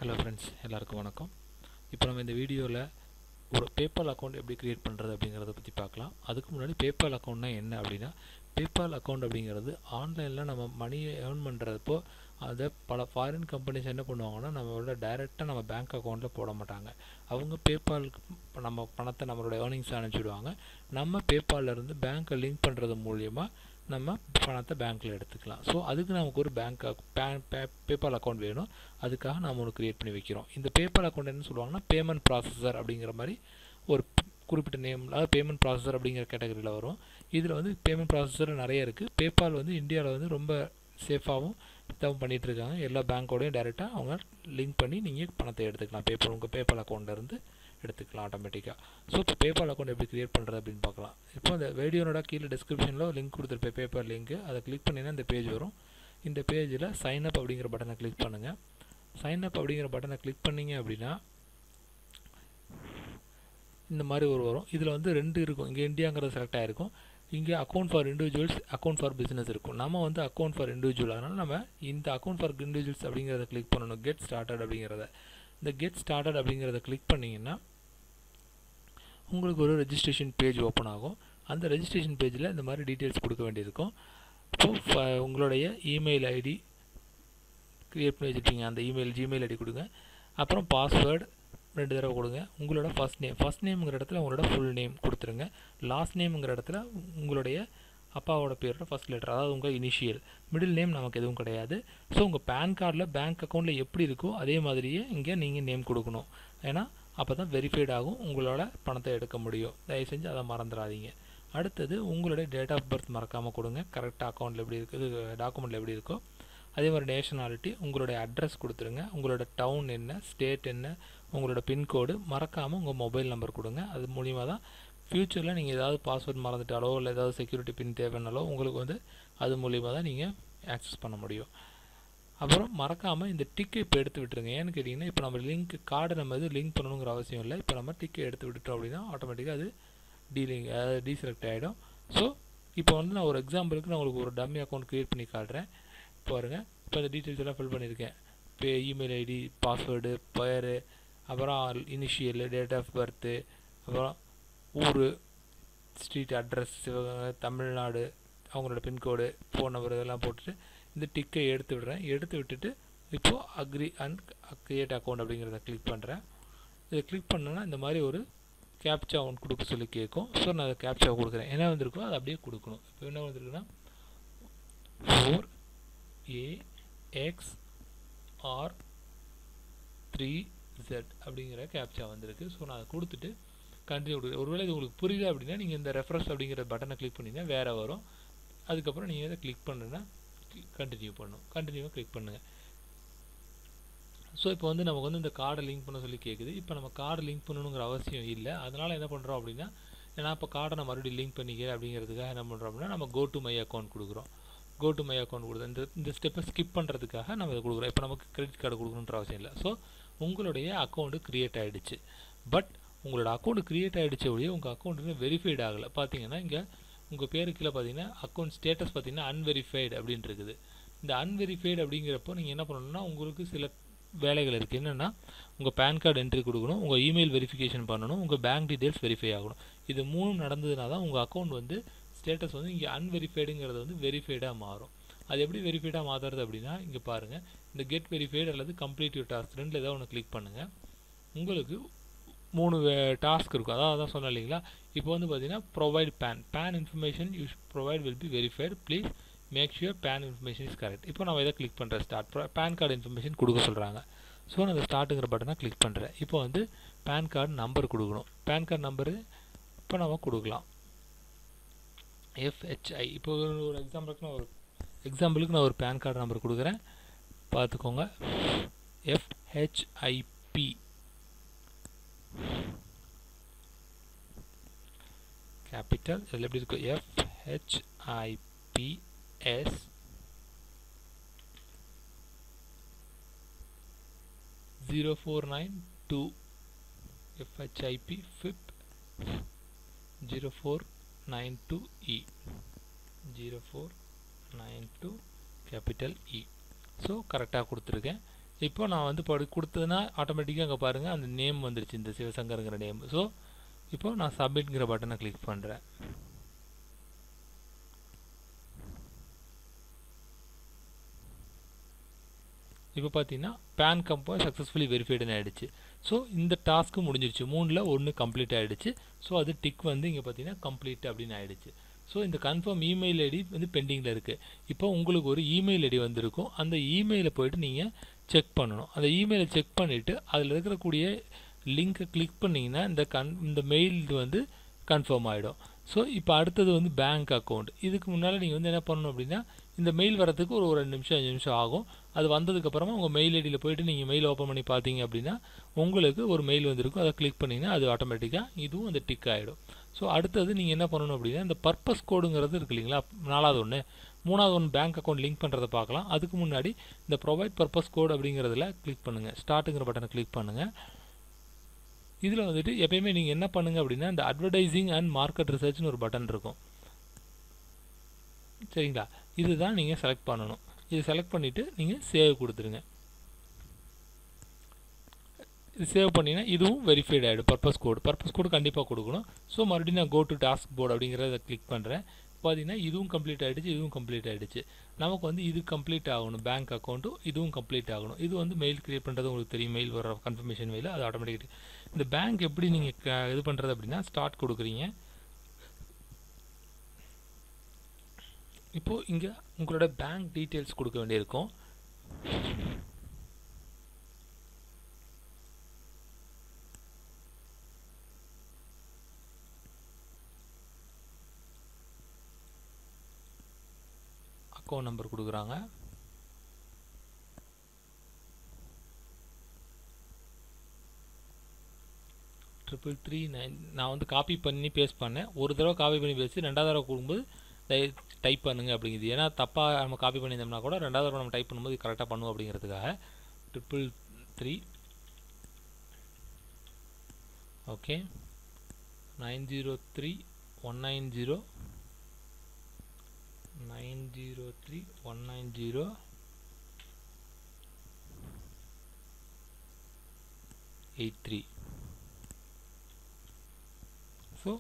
Hello friends, எல்லாருக்கும் வணக்கம். இப்போ நம்ம இந்த வீடியோவில் ஒரு பேபால் அக்கௌண்ட் எப்படி க்ரியேட் பண்ணுறது அப்படிங்கிறத பற்றி பார்க்கலாம். அதுக்கு முன்னாடி பேபால் அக்கௌண்ட்னா என்ன அப்படின்னா, பேபால் அக்கௌண்ட் அப்படிங்கிறது ஆன்லைனில் நம்ம மணியை ஏர்ன் பண்ணுறப்போ அதை பல ஃபாரின் கம்பெனிஸ் என்ன பண்ணுவாங்கன்னா, நம்மளோட டைரெக்டாக நம்ம பேங்க் அக்கௌண்ட்டில் போட மாட்டாங்க. அவங்க பேபாலுக்கு நம்ம பணத்தை நம்மளோட ஏர்னிங்ஸ் அனுப்பிச்சிடுவாங்க. நம்ம பேபாலிருந்து பேங்க்கை லிங்க் பண்ணுறது மூலிமா நம்ம பணத்தை பேங்க்கில் எடுத்துக்கலாம். ஸோ அதுக்கு நமக்கு ஒரு பேபால் அக்கௌண்ட் வேணும். அதுக்காக நாம் ஒன்று க்ரியேட் பண்ணி வைக்கிறோம். இந்த பேபால் அக்கௌண்ட் என்ன சொல்லுவாங்கன்னா, பேமெண்ட் ப்ராசஸர் அப்படிங்கிற மாதிரி ஒரு குறிப்பிட்ட நேம், அதாவது பேமெண்ட் ப்ராசஸர் அப்படிங்கிற கேட்டகரியில் வரும். இதில் வந்து பேமெண்ட் ப்ராசஸர் நிறைய இருக்குது. பேபால் வந்து இந்தியாவில் ரொம்ப சேஃபாகவும் தான் பண்ணிகிட்ருக்காங்க. எல்லா பேங்க்கோடையும் டைரெக்டாக அவங்க லிங்க் பண்ணி நீங்கள் பணத்தை எடுத்துக்கலாம். உங்கள் பேபால் அக்கௌண்ட்லேருந்து எடுத்துக்கலாம் ஆட்டோமேட்டிக்காக. ஸோ இப்போ பேபால் அக்கௌண்ட் எப்படி க்ரியேட் பண்ணுறது அப்படின்னு பார்க்கலாம். இப்போ அந்த வீடியோனோட கீழே டிஸ்கிரிப்ஷனில் லிங்க் கொடுத்துருப்பேன், பேபால் லிங்க்கு. அதை கிளிக் பண்ணிங்கன்னா இந்த பேஜ் வரும். இந்த பேஜில் சைன் அப் அப்படிங்கிற பட்டனை கிளிக் பண்ணுங்கள். சைன் அப் அப்படிங்கிற பட்டனை கிளிக் பண்ணிங்க அப்படின்னா இந்த மாதிரி வரும். இதில் வந்து 2 இருக்கும். இங்கே இந்தியாங்கிறது செலக்ட் ஆகிருக்கும். இங்கே account for individuals, account for business இருக்கும். நம்ம வந்து அக்கௌண்ட் ஃபார் இண்டிவிஜுவல், அதனால் நம்ம இந்த அக்கௌண்ட் ஃபார் இண்டிவிஜுவல்ஸ் அப்படிங்கிறத கிளிக் பண்ணணும். கெட் ஸ்டார்டட் அப்படிங்கிறத. இந்த கெட் ஸ்டார்டட் அப்படிங்கிறத கிளிக் பண்ணிங்கன்னா உங்களுக்கு ஒரு ரெஜிஸ்ட்ரேஷன் பேஜ் ஓப்பன் ஆகும். அந்த ரெஜிஸ்ட்ரேஷன் பேஜில் இந்த மாதிரி டீட்டெயில்ஸ் கொடுக்க வேண்டியிருக்கும். இப்போ உங்களுடைய இமெயில் ஐடி க்ரியேட் பண்ணி வச்சுருக்கீங்க, அந்த ஜிமெயில் ஐடி கொடுங்க. அப்புறம் பாஸ்வேர்டு 2 தடவை கொடுங்க. உங்களோட ஃபஸ்ட் நேம்ங்கிற இடத்துல உங்களோட ஃபுல் நேம் கொடுத்துருங்க. லாஸ்ட் நேம்ங்கிற இடத்துல உங்களுடைய அப்பாவோட பேரோட ஃபஸ்ட் லெட்டர், அதாவது உங்கள் இனிஷியல். மிடில் நேம் நமக்கு எதுவும் கிடையாது. ஸோ உங்கள் பேன் கார்டில் பேங்க் அக்கௌண்ட்டில் எப்படி இருக்கோ அதே மாதிரியே இங்கே நீங்கள் நேம் கொடுக்கணும். ஏன்னா அப்போ தான் வெரிஃபைட் ஆகும், உங்களோட பணத்தை எடுக்க முடியும். தயவு செஞ்சு அதை மறந்துடாதீங்க. அடுத்தது உங்களுடைய டேட் ஆஃப் பர்த் மறக்காமல் கொடுங்க. கரெக்டாக அக்கௌண்ட்டில் எப்படி இருக்குது, டாக்குமெண்ட்டில் எப்படி இருக்கோ அதே மாதிரி நேஷனாலிட்டி, உங்களுடைய அட்ரஸ் கொடுத்துருங்க. உங்களோட டவுன் என்ன, ஸ்டேட் என்ன, உங்களோட பின்கோடு மறக்காமல் உங்கள் மொபைல் நம்பர் கொடுங்க. அது மூலிமா தான் ஃப்யூச்சரில் நீங்கள் ஏதாவது பாஸ்வேர்ட் மறந்துட்டாலோ இல்லை ஏதாவது செக்யூரிட்டி பின் தேவைன்னாலோ உங்களுக்கு வந்து அது மூலிமா தான் நீங்கள் ஆக்சஸ் பண்ண முடியும். அப்புறம் மறக்காமல் இந்த டிக்கை இப்போ எடுத்து விட்டுருங்க. ஏன்னு கேட்டிங்கன்னா, இப்போ நம்ம கார்டை நம்ம லிங்க் பண்ணணுங்கிற அவசியம் இல்லை. இப்போ நம்ம டிக்கை எடுத்து விட்டுட்டோம் அப்படின்னா ஆட்டோமேட்டிக்காக அது டீசெலக்ட் ஆகிடும். ஸோ இப்போ வந்து நான் ஒரு எக்ஸாம்பிளுக்கு நான் உங்களுக்கு ஒரு டம்மி அக்கௌண்ட் க்ரியேட் பண்ணி காட்டுறேன். பாருங்கள், இப்போ இந்த டீட்டெயில்ஸ் எல்லாம் ஃபில் பண்ணியிருக்கேன். இப்போ இமெயில் ஐடி, பாஸ்வேர்டு, பெயர், அப்புறம் இனிஷியல், டேட் ஆஃப் பர்த்து, அப்புறம் ஊர், ஸ்ட்ரீட் அட்ரஸ், சிவகங்கை, தமிழ்நாடு, அவங்களோட பின்கோடு, ஃபோன் நம்பர் இதெல்லாம் போட்டுட்டு இந்த டிக்கை எடுத்து விடுறேன். எடுத்து விட்டுட்டு இப்போது அக்ரி அண்ட் க்ரியேட் அக்கௌண்ட் அப்படிங்கிறத கிளிக் பண்ணுறேன். இதை கிளிக் பண்ணேன்னா இந்த மாதிரி ஒரு கேப்சா ஒன்று கொடுக்க சொல்லி கேட்கும். ஸோ நான் அதை கேப்சாவை கொடுக்குறேன். என்ன வந்திருக்கோ அதை அப்படியே கொடுக்கணும். இப்போ என்ன வந்திருக்குன்னா 4AXR3Z அப்படிங்கிற கேப்சா வந்திருக்கு. ஸோ நான் அதை கொடுத்துட்டு கண்டினியூ கொடுக்குறேன். ஒருவேளை இது உங்களுக்கு புரியல அப்படின்னா நீங்கள் இந்த ரெஃப்ரெஷ் அப்படிங்கிற பட்டனை கிளிக் பண்ணிங்கன்னா வேறு வரும். அதுக்கப்புறம் நீங்கள் இதை கிளிக் பண்ணுன்னா கண்டினியூவாக கிளிக் பண்ணுங்கள். ஸோ இப்போ வந்து நமக்கு வந்து இந்த கார்டை லிங்க் பண்ண சொல்லி கேட்குது. இப்போ நம்ம கார்டு லிங்க் பண்ணணுங்கிற அவசியம் இல்லை. அதனால் என்ன பண்ணுறோம் அப்படின்னா, ஏன்னா இப்போ கார்டை நான் மறுபடியும் லிங்க் பண்ணிக்கிறேன் அப்படிங்கிறதுக்காக என்ன பண்ணுறோம் அப்படின்னா, நம்ம கோ டு மை அக்கௌண்ட் கொடுக்குறோம். கோ டு மை அக்கௌண்ட் கொடுத்து இந்த ஸ்டெப்பை ஸ்கிப் பண்ணுறதுக்காக நம்ம இதை கொடுக்குறோம். இப்போ நமக்கு கிரெடிட் கார்டு கொடுக்கணுன்ற அவசியம் இல்லை. ஸோ உங்களுடைய அக்கௌண்ட்டு க்ரியேட் ஆகிடுச்சு. பட் உங்களோட அக்கௌண்ட் க்ரியேட் ஆகிடுச்ச ஒழிய உங்கள் அக்கௌண்ட்டு வெரிஃபைட் ஆகலை. பார்த்தீங்கன்னா இங்கே உங்கள் பேருக்கு கீழே பார்த்தீங்கன்னா அக்கௌண்ட் ஸ்டேட்டஸ் பார்த்தீங்கன்னா அன்வெரிஃபைடு அப்படின்னு இருக்குது. இந்த அன்வெரிஃபைடு அப்படிங்கிறப்போ நீங்கள் என்ன பண்ணணும்னா, உங்களுக்கு சில வேலைகள் இருக்குது. என்னென்னா, உங்கள் பேன் கார்டு என்ட்ரி கொடுக்கணும், உங்கள் இமெயில் வெரிஃபிகேஷன் பண்ணணும், உங்கள் பேங்க் டீட்டெயில்ஸ் வெரிஃபை ஆகணும். இது 3 நடந்ததுனா தான் உங்கள் அக்கௌண்ட் வந்து ஸ்டேட்டஸ் வந்து இங்கே அன்வெரிஃபைடுங்கிறது வந்து வெரிஃபைடாக மாறும். அது எப்படி வெரிஃபைடாக மாற்றுறது அப்படின்னா, இங்கே பாருங்கள், இந்த கெட் வெரிஃபைடு அல்லது கம்ப்ளீட் யூர் டாஸ்க் 2 ஏதாவது ஒன்று கிளிக் பண்ணுங்கள். உங்களுக்கு 3 டாஸ்க் இருக்கும். அதான் சொன்னேன் இல்லைங்களா. இப்போ வந்து பார்த்தீங்கன்னா provide PAN information you provide will be verified, please make sure PAN information is correct. இப்போ நம்ம இதை கிளிக் பண்ணுறேன். ஸ்டார்ட் பேன் கார்டு இன்ஃபர்மேஷன் கொடுக்க சொல்கிறாங்க. ஸோ நான் இந்த ஸ்டார்ட்டுங்கிற பட்டனை கிளிக் பண்ணுறேன். இப்போ வந்து பேன் கார்டு நம்பர் கொடுக்கணும். பேன் கார்டு நம்பரு இப்போ நம்ம கொடுக்கலாம். FHI. இப்போ ஒரு எக்ஸாம்பிளுக்கு நான் ஒரு பேன் கார்டு நம்பர் கொடுக்குறேன், பார்த்துக்கோங்க. FHIP கேபிட்டல் இதில் எப்படி இருக்கும், FHIPS 0492 FHIP FIP 0492E 0492 capital E. So கரெக்டாக கொடுத்துருக்கேன். இப்போ நான் வந்து கொடுத்ததுன்னா ஆட்டோமேட்டிக்காக அங்கே பாருங்கள் அந்த நேம் வந்துருச்சு, இந்த சிவசங்கருங்கிற நேம். ஸோ இப்போ நான் சப்மிட்ங்கிற பட்டனை கிளிக் பண்ணுறேன். இப்போ பார்த்தீங்கன்னா பேன் கம்போ சக்ஸஸ்ஃபுல்லி வெரிஃபைடுன்னு ஆகிடுச்சு. ஸோ இந்த டாஸ்க்கு முடிஞ்சிருச்சு, 3ல் 1 கம்ப்ளீட் ஆகிடுச்சு. ஸோ அது டிக் வந்து இங்கே பார்த்தீங்கன்னா கம்ப்ளீட் அப்படின்னு ஆகிடுச்சு. ஸோ இந்த கன்ஃபார்ம் இமெயில் ஐடி வந்து பெண்டிங்கில் இருக்குது. இப்போ உங்களுக்கு ஒரு இமெயில் ஐடி வந்திருக்கும், அந்த இமெயிலை போய்ட்டு நீங்கள் செக் பண்ணணும். அந்த இமெயிலை செக் பண்ணிவிட்டு அதில் இருக்கக்கூடிய லிங்க்கை கிளிக் பண்ணிங்கன்னா இந்த மெயில் இது வந்து கன்ஃபார்ம் ஆகிடும். ஸோ இப்போ அடுத்தது வந்து பேங்க் அக்கௌண்ட். இதுக்கு முன்னால் நீங்கள் வந்து என்ன பண்ணணும் அப்படின்னா, இந்த மெயில் வரதுக்கு ஒரு 2 நிமிஷம் 5 நிமிஷம் ஆகும். அது வந்ததுக்கப்புறமா உங்கள் மெயில் ஐடியில் போய்ட்டு நீங்கள் மெயில் ஓப்பன் பண்ணி பார்த்தீங்க அப்படின்னா உங்களுக்கு ஒரு மெயில் வந்திருக்கும், அதை கிளிக் பண்ணிங்கன்னா அது ஆட்டோமேட்டிக்காக இதுவும் அந்த டிக் ஆகிடும். ஸோ அடுத்தது நீங்கள் என்ன பண்ணணும் அப்படின்னா, இந்த பர்பஸ் கோடுங்கிறது இருக்குது இல்லைங்களா, 4வது ஒன்று, 3வது ஒன்று பேங்க் அக்கௌண்ட் லிங்க் பண்ணுறதை பார்க்கலாம். அதுக்கு முன்னாடி இந்த ப்ரொவைட் பர்பஸ் கோட் அப்படிங்கிறதுல கிளிக் பண்ணுங்கள், ஸ்டார்ட்டுங்கிற பட்டனை கிளிக் பண்ணுங்கள். இதில் வந்துட்டு எப்பயுமே நீங்கள் என்ன பண்ணுங்கள் அப்படின்னா, இந்த அட்வர்டைசிங் அண்ட் மார்க்கெட் ரிசர்ச்னு ஒரு பட்டன் இருக்கும் சரிங்களா, இதுதான் நீங்கள் செலக்ட் பண்ணணும். இது செலக்ட் பண்ணிவிட்டு நீங்கள் சேவ் கொடுத்துருங்க. இது சேவ் பண்ணிங்கன்னா இதுவும் வெரிஃபைட் ஆகிடும். பர்பஸ் கோடு கண்டிப்பாக கொடுக்கணும். ஸோ மறுபடியும் நான் கோ டு டாஸ்க் போர்டு அப்படிங்கிறத கிளிக் பண்ணுறேன். பார்த்தீங்கன்னா இதுவும் கம்ப்ளீட் ஆகிடுச்சு, இதுவும் கம்ப்ளீட் ஆகிடுச்சு. நமக்கு வந்து இது கம்ப்ளீட் ஆகணும், பேங்க் அக்கௌண்ட்டும் இதுவும் கம்ப்ளீட் ஆகணும். இது வந்து மெயில் கிரியேட் பண்ணுறது உங்களுக்கு தெரியும், மெயில் வர கன்ஃபர்மேஷன் மெயில், அது ஆட்டோமேட்டிக். இந்த பேங்க் எப்படி நீங்கள் இது பண்ணுறது அப்படின்னா, ஸ்டார்ட் கொடுக்குறீங்க. இப்போது இங்கே உங்களோட பேங்க் டீட்டெயில்ஸ் கொடுக்க வேண்டியிருக்கும். அக்கௌண்ட் நம்பர் கொடுக்குறாங்க. ட்ரிபிள் 339 நான் வந்து காப்பி பண்ணி பேஸ்ட் பண்ணேன். ஒரு தடவை காப்பி பண்ணி பேசி 2வது தடவை கொடுக்கும்போது டைப் பண்ணுங்க அப்படிங்கிறது. ஏன்னா தப்பாக நம்ம காப்பி பண்ணியிருந்தோம்னா கூட 2வது தடவை நம்ம டைப் பண்ணும்போது கரெக்டாக பண்ணுவோம் அப்படிங்கிறதுக்காக 333 ஓகே 903 190 903 190 83. ஸோ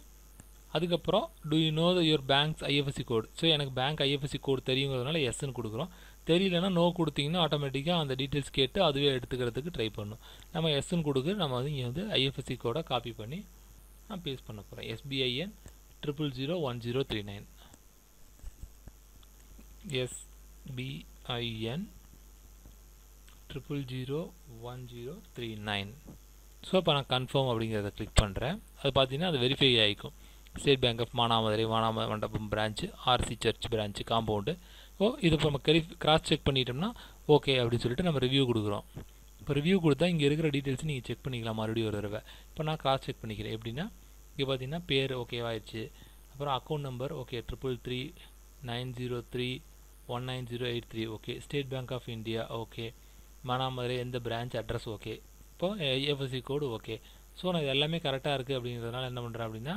அதுக்கப்புறம் to you know your banks IFSC code. So எனக்கு பேங்க் ஐஎஃப்எஸ்சி கோடு தெரியுங்கிறதுனால எஸ்ன்னு கொடுக்குறோம். தெரியலன்னா நோ கொடுத்தீங்கன்னா ஆட்டோமேட்டிக்காக அந்த டீட்டெயில்ஸ் கேட்டு அதுவே எடுத்துக்கிறதுக்கு ட்ரை பண்ணும். நம்ம எஸ்ன்னு கொடுக்கு நம்ம வந்து இங்கே வந்து ஐஎஃப்எஸ்சி கோடை காப்பி பண்ணி நான் பேஸ்ட் பண்ண போகிறேன். SBIN 0001039 SBIN 0001039. ஸோ இப்போ நான் கன்ஃபார்ம் அப்படிங்கிறத கிளிக் பண்ணுறேன். அது பார்த்தீங்கன்னா அது வெரிஃபை ஆகிக்கும். State bank of Manamadurai Mandapam branch, RC church branch compound. இது இப்போ நம்ம கிராஸ் செக் பண்ணிட்டோம்னா ஓகே அப்படின்னு சொல்லிட்டு நம்ம ரிவ்யூ கொடுக்குறோம். இப்போ ரிவ்யூ கொடுத்தா இங்கே இருக்கிற டீட்டெயில்ஸ் நீங்கள் செக் பண்ணிக்கலாம் மறுபடியும் ஒரு தடவை. இப்போ நான் கிராஸ் செக் பண்ணிக்கிறேன். எப்படின்னா இங்கே பார்த்தீங்கன்னா பேர் ஓகேவாயிடுச்சு, அப்புறம் account number okay 333 903 19083 okay, state bank of India okay, Manamadurai எந்த பிரான்ச் அட்ரஸ் ஓகே, இப்போ ஐஎஃப்எஸ்சி கோடு ஓகே. ஸோ நான் இது எல்லாமே கரெக்டாக இருக்குது அப்படிங்கிறதுனால என்ன பண்ணுறேன் அப்படின்னா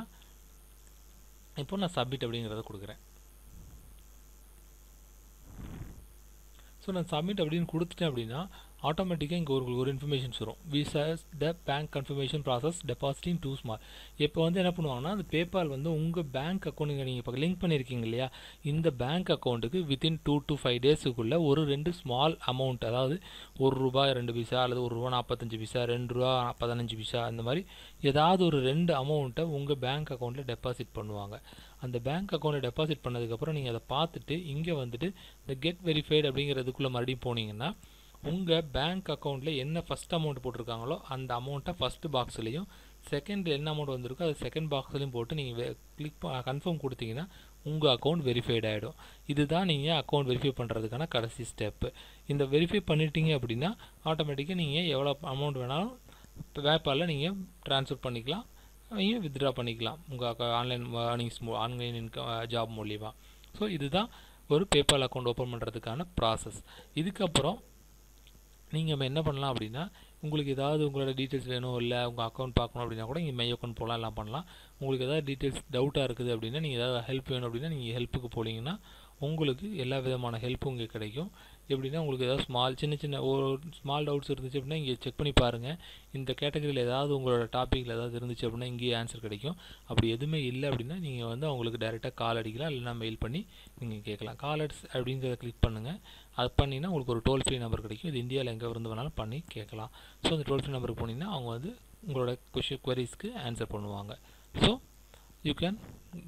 இப்போ நான் சப்மிட் அப்படிங்கிறத கொடுக்குறேன். ஸோ நான் சப்மிட் அப்படின்னு கொடுத்துட்டேன் அப்படின்னா ஆட்டோமேட்டிக்காக இங்கே ஒரு இன்ஃபர்மேஷன்ஸ் வரும். Visas the bank confirmation process depositing two small. இப்போ வந்து என்ன பண்ணுவாங்கன்னா அந்த பேபால் வந்து உங்கள் பேங்க் அக்கௌண்ட்டுங்க நீங்கள் இப்போ லிங்க் பண்ணியிருக்கீங்க இல்லையா, இந்த பேங்க் அக்கௌண்ட்டுக்கு வித்தின் 2 to 5 டேஸுக்குள்ளே ஒரு 2 ஸ்மால் அமௌண்ட், அதாவது ₹1 2 பைசா அல்லது ₹1 45 பைசா, ₹2 15 பைசா, அந்த மாதிரி ஏதாவது ஒரு 2 அமௌண்ட்டை உங்கள் பேங்க் அக்கௌண்ட்டில் டெபாசிட் பண்ணுவாங்க. அந்த பேங்க் அக்கௌண்ட்டை டெபாசிட் பண்ணதுக்கப்புறம் நீங்கள் அதை பார்த்துட்டு இங்கே வந்துட்டு இந்த கெட் வெரிஃபைடு அப்படிங்கிறதுக்குள்ளே மறுபடியும் போனீங்கன்னா உங்கள் பேங்க் அக்கௌண்ட்டில் என்ன ஃபஸ்ட் அமௌண்ட் போட்டிருக்காங்களோ அந்த அமௌண்ட்டை ஃபஸ்ட்டு பாக்ஸ்லேயும் செகண்ட் என்ன அமௌண்ட் வந்திருக்கோ அது செகண்ட் பாக்ஸ்லையும் போட்டு நீங்கள் கிளிக் கன்ஃபார்ம் கொடுத்தீங்கன்னா உங்கள் அக்கௌண்ட் வெரிஃபைட் ஆகிடும். இதுதான் நீங்கள் அக்கௌண்ட் வெரிஃபை பண்ணுறதுக்கான கடைசி ஸ்டெப்பு. இந்த வெரிஃபை பண்ணிட்டீங்க அப்படின்னா ஆட்டோமேட்டிக்காக நீங்கள் எவ்வளோ அமௌண்ட் வேணாலும் பேபாலில் நீங்கள் ட்ரான்ஸ்ஃபர் பண்ணிக்கலாம், நீங்கள் வித்ட்ரா பண்ணிக்கலாம் உங்கள் online earnings online income job மூலியமாக. ஸோ இதுதான் ஒரு பேபால் அக்கௌண்ட் ஓப்பன் பண்ணுறதுக்கான ப்ராசஸ். இதுக்கப்புறம் நீங்கள் என்ன பண்ணலாம் அப்படின்னா உங்களுக்கு ஏதாவது உங்களோட டீட்டெயில்ஸ் வேணும், இல்லை உங்கள் அக்கௌண்ட் பார்க்கணும் அப்படின்னா கூட நீங்கள் மை அக்கௌண்ட் போகலாம், எல்லாம் பண்ணலாம். உங்களுக்கு ஏதாவது டீட்டெயில்ஸ் டவுட்டாக இருக்குது அப்படின்னா நீங்கள் ஏதாவது ஹெல்ப் வேணும் அப்படின்னா நீங்கள் ஹெல்ப்புக்கு போனீங்கன்னா உங்களுக்கு எல்லா விதமான ஹெல்ப்பும் இங்கே கிடைக்கும். எப்படின்னா உங்களுக்கு ஏதாவது சின்ன ஒரு ஸ்மால் டவுட்ஸ் இருந்துச்சு அப்படின்னா இங்கே செக் பண்ணி பாருங்கள். இந்த கேட்டகரியில் ஏதாவது உங்களோட டாப்பிக்கில் ஏதாவது இருந்துச்சு அப்படின்னா இங்கேயே ஆன்சர் கிடைக்கும். அப்படி எதுவுமே இல்லை அப்படின்னா நீங்கள் வந்து அவங்களுக்கு டைரெக்டாக கால் அடிக்கலாம், இல்லைனா மெயில் பண்ணி நீங்கள் கேட்கலாம். காலர்ஸ் அப்படிங்கிறத கிளிக் பண்ணுங்கள். அது பண்ணிங்கன்னா உங்களுக்கு ஒரு டோல் ஃப்ரீ நம்பர் கிடைக்கும். இது இந்தியாவில் எங்கே இருந்து வேணாலும் பண்ணி கேட்கலாம். ஸோ அந்த டோல் ஃப்ரீ நம்பருக்கு போனீங்கன்னா அவங்க வந்து உங்களோட குவரிஸ்க்கு ஆன்சர் பண்ணுவாங்க. So you can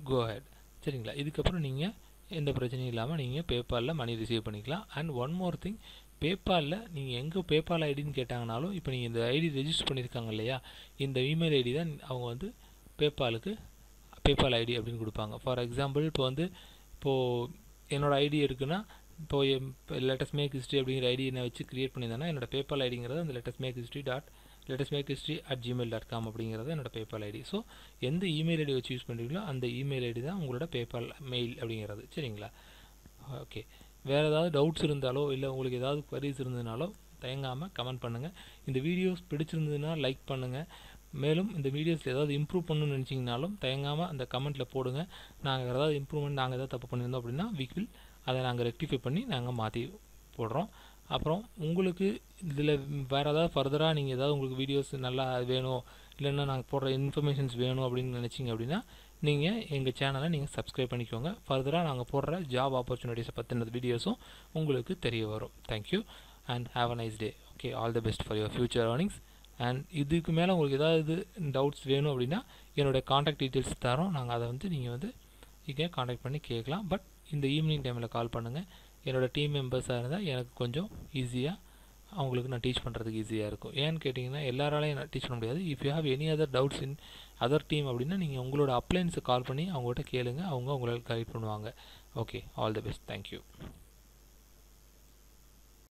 go ahead. சரிங்களா? இதுக்கப்புறம் நீங்கள் எந்த பிரச்சனையும் இல்லாமல் நீங்கள் பேபாலில் மணி ரிசீவ் பண்ணிக்கலாம். அண்ட் ஒன் மோர் திங், பேபாலில் நீங்கள் எங்கே பேபால் ஐடின்னு கேட்டாங்கனாலும் இப்போ நீங்கள் இந்த ஐடி ரெஜிஸ்டர் பண்ணியிருக்காங்க இல்லையா, இந்த இமெயில் ஐடி தான் அவங்க வந்து பேபால் ஐடி அப்படின்னு கொடுப்பாங்க. ஃபார் எக்ஸாம்பிள் இப்போது என்னோடய ஐடி இருக்குன்னா இப்போது லேட்டஸ்ட் மேக் ஹிஸ்ட்ரி அப்படிங்கிற ஐடி நான் வச்சு க்ரியேட் பண்ணியிருந்தேன்னா என்னோட பேபால் ஐடிங்கிறது அந்த latestmakehistory@gmail.com அப்படிங்கிறது என்னோட பேபால் ஐடி. ஸோ எந்த இமெயில் ஐடி வச்சு யூஸ் பண்ணுறீங்களோ அந்த இமெயில் ஐடி தான் உங்களோட பேபால் மெயில் அப்படிங்கிறது. சரிங்களா? ஓகே. வேறு ஏதாவது டவுட்ஸ் இருந்தாலோ இல்லை உங்களுக்கு ஏதாவது queries இருந்ததுனாலோ தயங்காமல் கமெண்ட் பண்ணுங்கள். இந்த வீடியோஸ் பிடிச்சிருந்ததுன்னா லைக் பண்ணுங்கள். மேலும் இந்த வீடியோஸில் ஏதாவது இம்ப்ரூவ் பண்ணணும்னு நினச்சிங்கனாலும் தயங்காமல் அந்த கமெண்ட்டில் போடுங்க. நாங்கள் ஏதாவது இம்ப்ரூவ்மெண்ட் நாங்கள் ஏதாவது தப்பு பண்ணியிருந்தோம் அப்படின்னா அதை நாங்கள் ரெக்டிஃபை பண்ணி நாங்கள் மாற்றி போடுறோம். அப்புறம் உங்களுக்கு இதில் வேறு ஏதாவது ஃபர்தராக நீங்கள் ஏதாவது உங்களுக்கு வீடியோஸ் நல்லா வேணும், இல்லைன்னா நாங்கள் போடுற இன்ஃபர்மேஷன்ஸ் வேணும் அப்படின்னு நினச்சிங்க அப்படின்னா நீங்கள் எங்கள் சேனலை நீங்கள் சப்ஸ்கிரைப் பண்ணிக்கோங்க. ஃபர்தராக நாங்கள் போடுற ஜாப் ஆப்பர்ச்சுனிட்டிஸை பற்றின வீடியோஸும் உங்களுக்கு தெரிய வரும். Thank you and have a nice day. Okay, all the best for your future earnings. And இதுக்கு மேலே உங்களுக்கு ஏதாவது டவுட்ஸ் வேணும் அப்படின்னா என்னுடைய காண்டாக்ட் டீட்டெயில்ஸ் தரோம். நாங்கள் அதை வந்து நீங்கள் வந்து இங்கே காண்டாக்ட் பண்ணி கேட்கலாம். பட் இந்த ஈவினிங் டைமில் கால் பண்ணுங்கள். என்னோடய டீம் மெம்பர்ஸாக இருந்தால் எனக்கு கொஞ்சம் ஈஸியாக அவங்களுக்கு நான் டீச் பண்ணுறதுக்கு ஈஸியாக இருக்கும். ஏன்னு கேட்டிங்கன்னா எல்லாராலையும் நான் டீச் பண்ண முடியாது. If you have any other doubts in other team அப்படின்னா நீங்கள் உங்களோட அப்ளைன்ஸை கால் பண்ணி அவங்ககிட்ட கேளுங்க. அவங்க உங்களுக்கு கைட் பண்ணுவாங்க. Okay, all the best. Thank you.